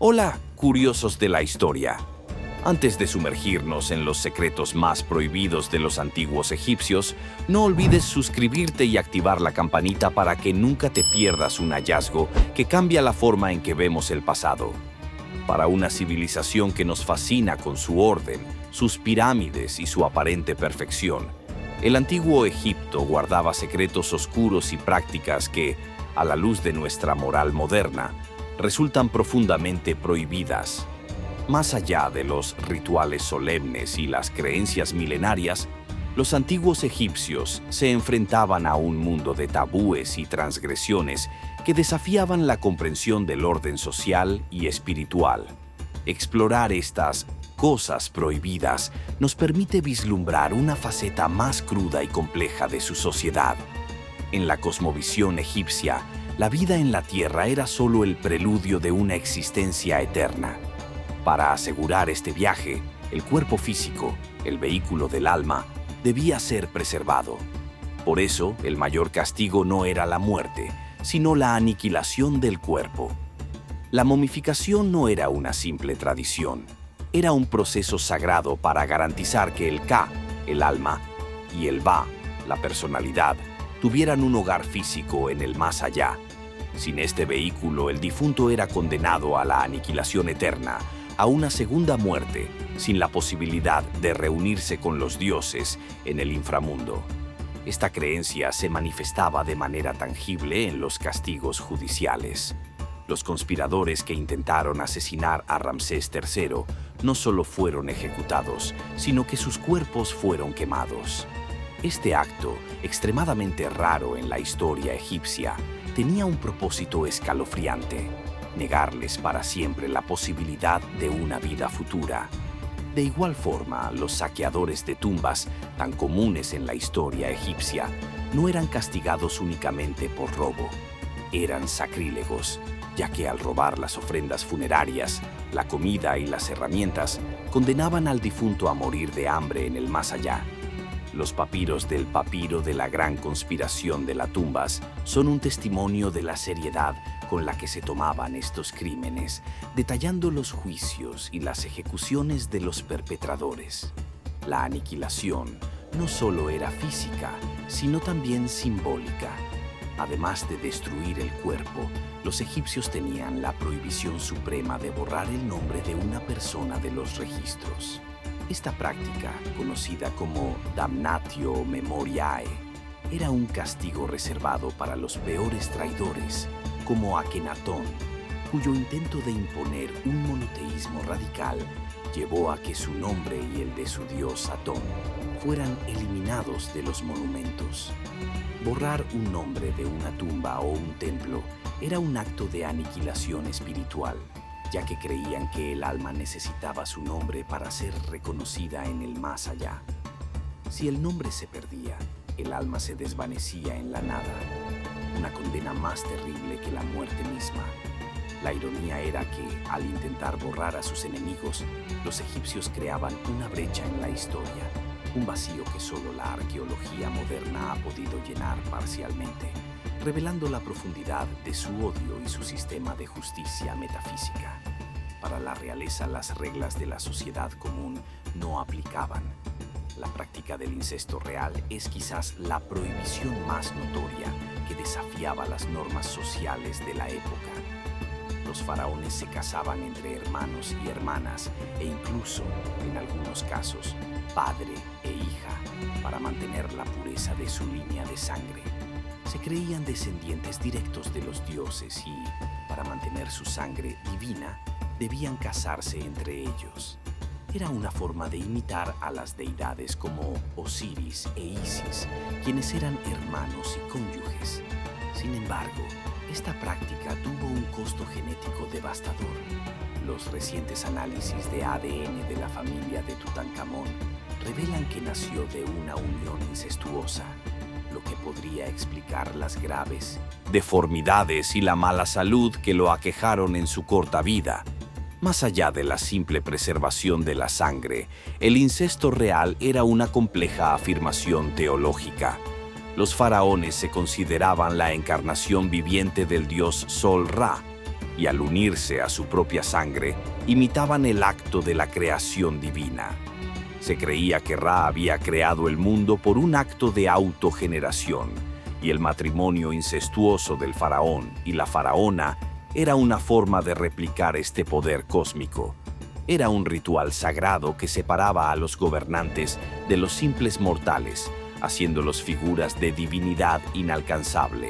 Hola, curiosos de la historia. Antes de sumergirnos en los secretos más prohibidos de los antiguos egipcios, no olvides suscribirte y activar la campanita para que nunca te pierdas un hallazgo que cambia la forma en que vemos el pasado. Para una civilización que nos fascina con su orden, sus pirámides y su aparente perfección, el antiguo Egipto guardaba secretos oscuros y prácticas que, a la luz de nuestra moral moderna, resultan profundamente prohibidas. Más allá de los rituales solemnes y las creencias milenarias, los antiguos egipcios se enfrentaban a un mundo de tabúes y transgresiones que desafiaban la comprensión del orden social y espiritual. Explorar estas cosas prohibidas nos permite vislumbrar una faceta más cruda y compleja de su sociedad. En la cosmovisión egipcia, la vida en la tierra era solo el preludio de una existencia eterna. Para asegurar este viaje, el cuerpo físico, el vehículo del alma, debía ser preservado. Por eso, el mayor castigo no era la muerte, sino la aniquilación del cuerpo. La momificación no era una simple tradición, era un proceso sagrado para garantizar que el Ka, el alma, y el Ba, la personalidad, tuvieran un hogar físico en el más allá. Sin este vehículo, el difunto era condenado a la aniquilación eterna, a una segunda muerte, sin la posibilidad de reunirse con los dioses en el inframundo. Esta creencia se manifestaba de manera tangible en los castigos judiciales. Los conspiradores que intentaron asesinar a Ramsés III no solo fueron ejecutados, sino que sus cuerpos fueron quemados. Este acto, extremadamente raro en la historia egipcia, tenía un propósito escalofriante: negarles para siempre la posibilidad de una vida futura. De igual forma, los saqueadores de tumbas, tan comunes en la historia egipcia, no eran castigados únicamente por robo. Eran sacrílegos, ya que al robar las ofrendas funerarias, la comida y las herramientas, condenaban al difunto a morir de hambre en el más allá. Los papiros del papiro de la gran conspiración de las tumbas son un testimonio de la seriedad con la que se tomaban estos crímenes, detallando los juicios y las ejecuciones de los perpetradores. La aniquilación no solo era física, sino también simbólica. Además de destruir el cuerpo, los egipcios tenían la prohibición suprema de borrar el nombre de una persona de los registros. Esta práctica, conocida como damnatio memoriae, era un castigo reservado para los peores traidores, como Akenatón, cuyo intento de imponer un monoteísmo radical llevó a que su nombre y el de su dios Atón fueran eliminados de los monumentos. Borrar un nombre de una tumba o un templo era un acto de aniquilación espiritual, ya que creían que el alma necesitaba su nombre para ser reconocida en el más allá. Si el nombre se perdía, el alma se desvanecía en la nada, una condena más terrible que la muerte misma. La ironía era que, al intentar borrar a sus enemigos, los egipcios creaban una brecha en la historia, un vacío que solo la arqueología moderna ha podido llenar parcialmente, revelando la profundidad de su odio y su sistema de justicia metafísica. Para la realeza, las reglas de la sociedad común no aplicaban. La práctica del incesto real es quizás la prohibición más notoria que desafiaba las normas sociales de la época. Los faraones se casaban entre hermanos y hermanas e incluso, en algunos casos, padre e hija, para mantener la pureza de su línea de sangre. Se creían descendientes directos de los dioses y, para mantener su sangre divina, debían casarse entre ellos. Era una forma de imitar a las deidades como Osiris e Isis, quienes eran hermanos y cónyuges. Sin embargo, esta práctica tuvo un costo genético devastador. Los recientes análisis de ADN de la familia de Tutankamón revelan que nació de una unión incestuosa, lo que podría explicar las graves deformidades y la mala salud que lo aquejaron en su corta vida. Más allá de la simple preservación de la sangre, el incesto real era una compleja afirmación teológica. Los faraones se consideraban la encarnación viviente del dios Sol Ra, y al unirse a su propia sangre, imitaban el acto de la creación divina. Se creía que Ra había creado el mundo por un acto de autogeneración, y el matrimonio incestuoso del faraón y la faraona era una forma de replicar este poder cósmico. Era un ritual sagrado que separaba a los gobernantes de los simples mortales, haciéndolos figuras de divinidad inalcanzable.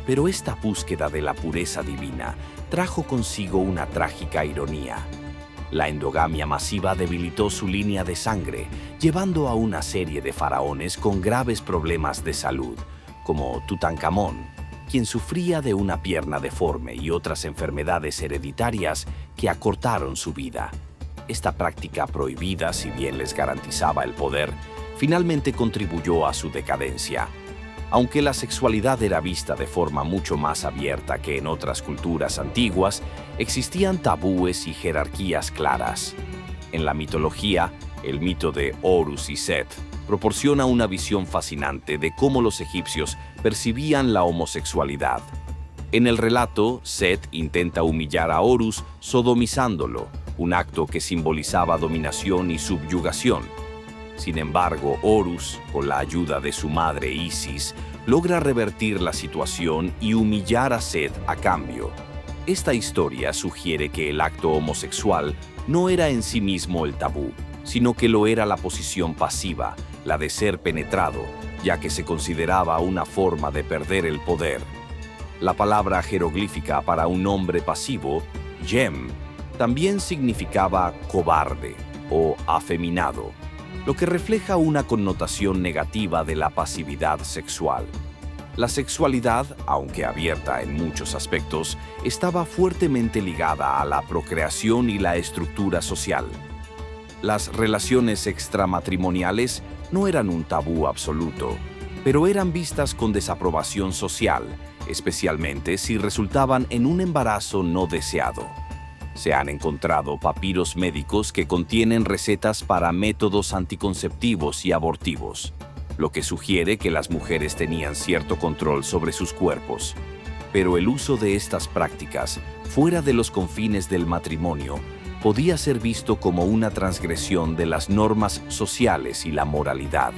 Pero esta búsqueda de la pureza divina trajo consigo una trágica ironía. La endogamia masiva debilitó su línea de sangre, llevando a una serie de faraones con graves problemas de salud, como Tutankamón, quien sufría de una pierna deforme y otras enfermedades hereditarias que acortaron su vida. Esta práctica prohibida, si bien les garantizaba el poder, finalmente contribuyó a su decadencia. Aunque la sexualidad era vista de forma mucho más abierta que en otras culturas antiguas, existían tabúes y jerarquías claras. En la mitología, el mito de Horus y Set proporciona una visión fascinante de cómo los egipcios percibían la homosexualidad. En el relato, Set intenta humillar a Horus sodomizándolo, un acto que simbolizaba dominación y subyugación. Sin embargo, Horus, con la ayuda de su madre Isis, logra revertir la situación y humillar a Set a cambio. Esta historia sugiere que el acto homosexual no era en sí mismo el tabú, sino que lo era la posición pasiva, la de ser penetrado, ya que se consideraba una forma de perder el poder. La palabra jeroglífica para un hombre pasivo, Yem, también significaba cobarde o afeminado, lo que refleja una connotación negativa de la pasividad sexual. La sexualidad, aunque abierta en muchos aspectos, estaba fuertemente ligada a la procreación y la estructura social. Las relaciones extramatrimoniales no eran un tabú absoluto, pero eran vistas con desaprobación social, especialmente si resultaban en un embarazo no deseado. Se han encontrado papiros médicos que contienen recetas para métodos anticonceptivos y abortivos, lo que sugiere que las mujeres tenían cierto control sobre sus cuerpos. Pero el uso de estas prácticas, fuera de los confines del matrimonio, podía ser visto como una transgresión de las normas sociales y la moralidad.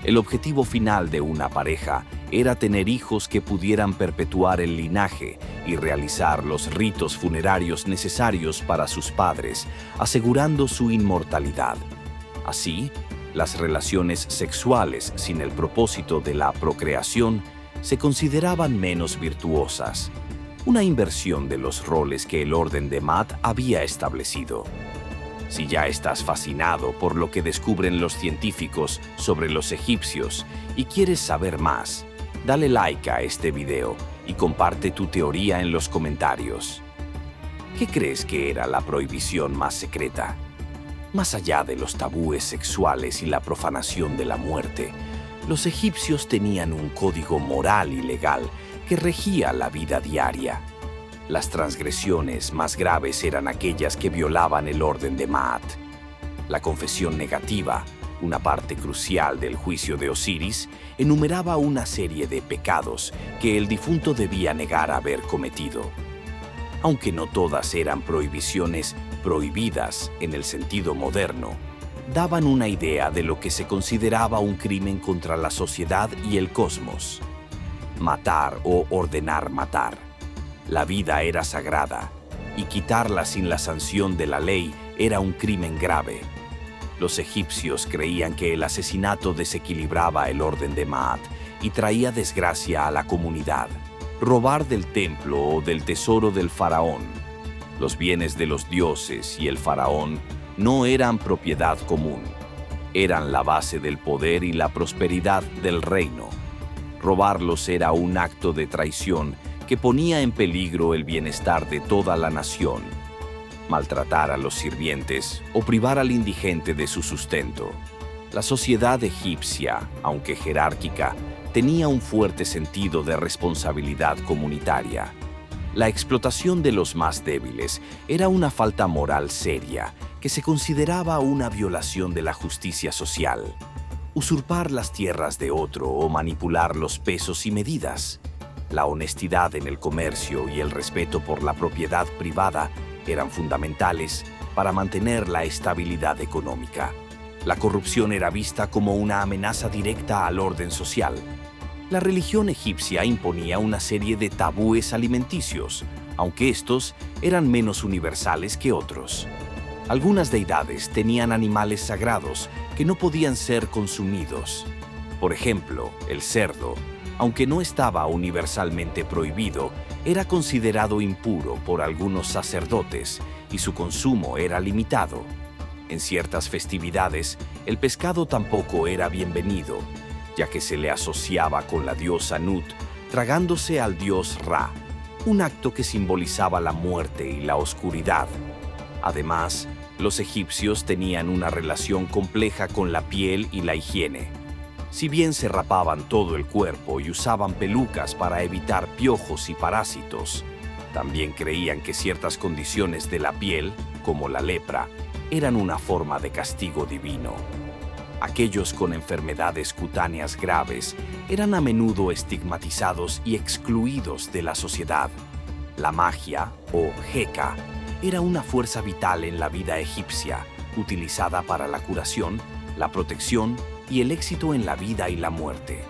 El objetivo final de una pareja era tener hijos que pudieran perpetuar el linaje y realizar los ritos funerarios necesarios para sus padres, asegurando su inmortalidad. Así, las relaciones sexuales sin el propósito de la procreación se consideraban menos virtuosas, una inversión de los roles que el orden de Maat había establecido. Si ya estás fascinado por lo que descubren los científicos sobre los egipcios y quieres saber más, dale like a este video y comparte tu teoría en los comentarios. ¿Qué crees que era la prohibición más secreta? Más allá de los tabúes sexuales y la profanación de la muerte, los egipcios tenían un código moral y legal que regía la vida diaria. Las transgresiones más graves eran aquellas que violaban el orden de Maat. La confesión negativa, una parte crucial del juicio de Osiris, enumeraba una serie de pecados que el difunto debía negar haber cometido. Aunque no todas eran prohibiciones prohibidas en el sentido moderno, daban una idea de lo que se consideraba un crimen contra la sociedad y el cosmos. Matar o ordenar matar. La vida era sagrada, y quitarla sin la sanción de la ley era un crimen grave. Los egipcios creían que el asesinato desequilibraba el orden de Maat y traía desgracia a la comunidad. Robar del templo o del tesoro del faraón. Los bienes de los dioses y el faraón no eran propiedad común. Eran la base del poder y la prosperidad del reino. Robarlos era un acto de traición que ponía en peligro el bienestar de toda la nación. Maltratar a los sirvientes o privar al indigente de su sustento. La sociedad egipcia, aunque jerárquica, tenía un fuerte sentido de responsabilidad comunitaria. La explotación de los más débiles era una falta moral seria que se consideraba una violación de la justicia social. Usurpar las tierras de otro o manipular los pesos y medidas. La honestidad en el comercio y el respeto por la propiedad privada eran fundamentales para mantener la estabilidad económica. La corrupción era vista como una amenaza directa al orden social. La religión egipcia imponía una serie de tabúes alimenticios, aunque estos eran menos universales que otros. Algunas deidades tenían animales sagrados que no podían ser consumidos. Por ejemplo, el cerdo, aunque no estaba universalmente prohibido, era considerado impuro por algunos sacerdotes y su consumo era limitado. En ciertas festividades, el pescado tampoco era bienvenido, ya que se le asociaba con la diosa Nut, tragándose al dios Ra, un acto que simbolizaba la muerte y la oscuridad. Además, los egipcios tenían una relación compleja con la piel y la higiene. Si bien se rapaban todo el cuerpo y usaban pelucas para evitar piojos y parásitos, también creían que ciertas condiciones de la piel, como la lepra, eran una forma de castigo divino. Aquellos con enfermedades cutáneas graves eran a menudo estigmatizados y excluidos de la sociedad. La magia, o Heka, era una fuerza vital en la vida egipcia, utilizada para la curación, la protección y el éxito en la vida y la muerte.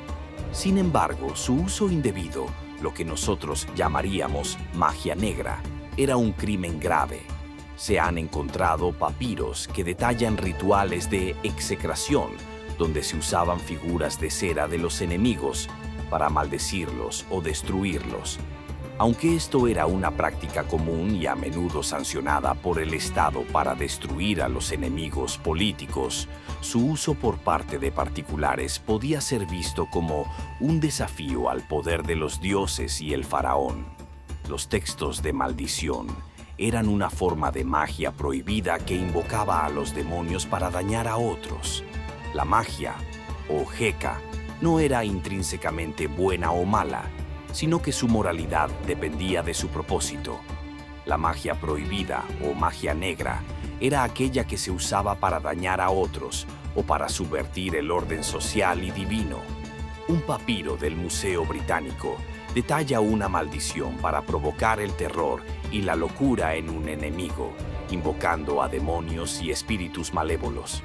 Sin embargo, su uso indebido, lo que nosotros llamaríamos magia negra, era un crimen grave. Se han encontrado papiros que detallan rituales de execración, donde se usaban figuras de cera de los enemigos para maldecirlos o destruirlos. Aunque esto era una práctica común y a menudo sancionada por el Estado para destruir a los enemigos políticos, su uso por parte de particulares podía ser visto como un desafío al poder de los dioses y el faraón. Los textos de maldición eran una forma de magia prohibida que invocaba a los demonios para dañar a otros. La magia, o Heka, no era intrínsecamente buena o mala, sino que su moralidad dependía de su propósito. La magia prohibida, o magia negra, era aquella que se usaba para dañar a otros o para subvertir el orden social y divino. Un papiro del Museo Británico detalla una maldición para provocar el terror y la locura en un enemigo, invocando a demonios y espíritus malévolos.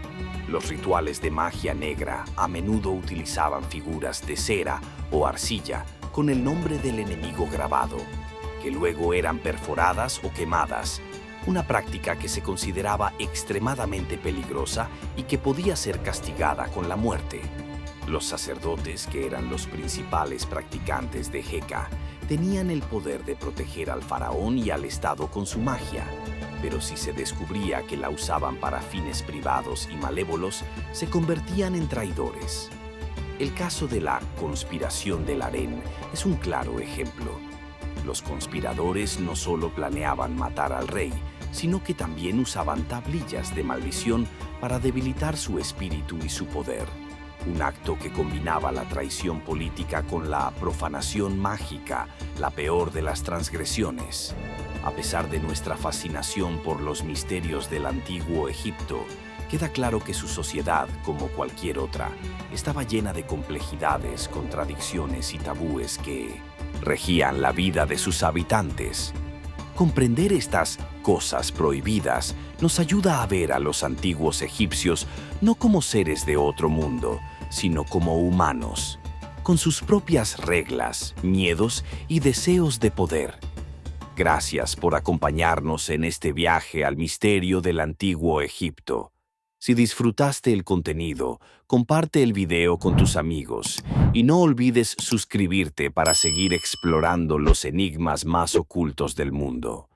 Los rituales de magia negra a menudo utilizaban figuras de cera o arcilla con el nombre del enemigo grabado, que luego eran perforadas o quemadas, una práctica que se consideraba extremadamente peligrosa y que podía ser castigada con la muerte. Los sacerdotes, que eran los principales practicantes de Heka, tenían el poder de proteger al faraón y al Estado con su magia, pero si se descubría que la usaban para fines privados y malévolos, se convertían en traidores. El caso de la conspiración del harén es un claro ejemplo. Los conspiradores no solo planeaban matar al rey, sino que también usaban tablillas de maldición para debilitar su espíritu y su poder. Un acto que combinaba la traición política con la profanación mágica, la peor de las transgresiones. A pesar de nuestra fascinación por los misterios del antiguo Egipto, queda claro que su sociedad, como cualquier otra, estaba llena de complejidades, contradicciones y tabúes que regían la vida de sus habitantes. Comprender estas cosas prohibidas nos ayuda a ver a los antiguos egipcios no como seres de otro mundo, sino como humanos, con sus propias reglas, miedos y deseos de poder. Gracias por acompañarnos en este viaje al misterio del antiguo Egipto. Si disfrutaste el contenido, comparte el video con tus amigos y no olvides suscribirte para seguir explorando los enigmas más ocultos del mundo.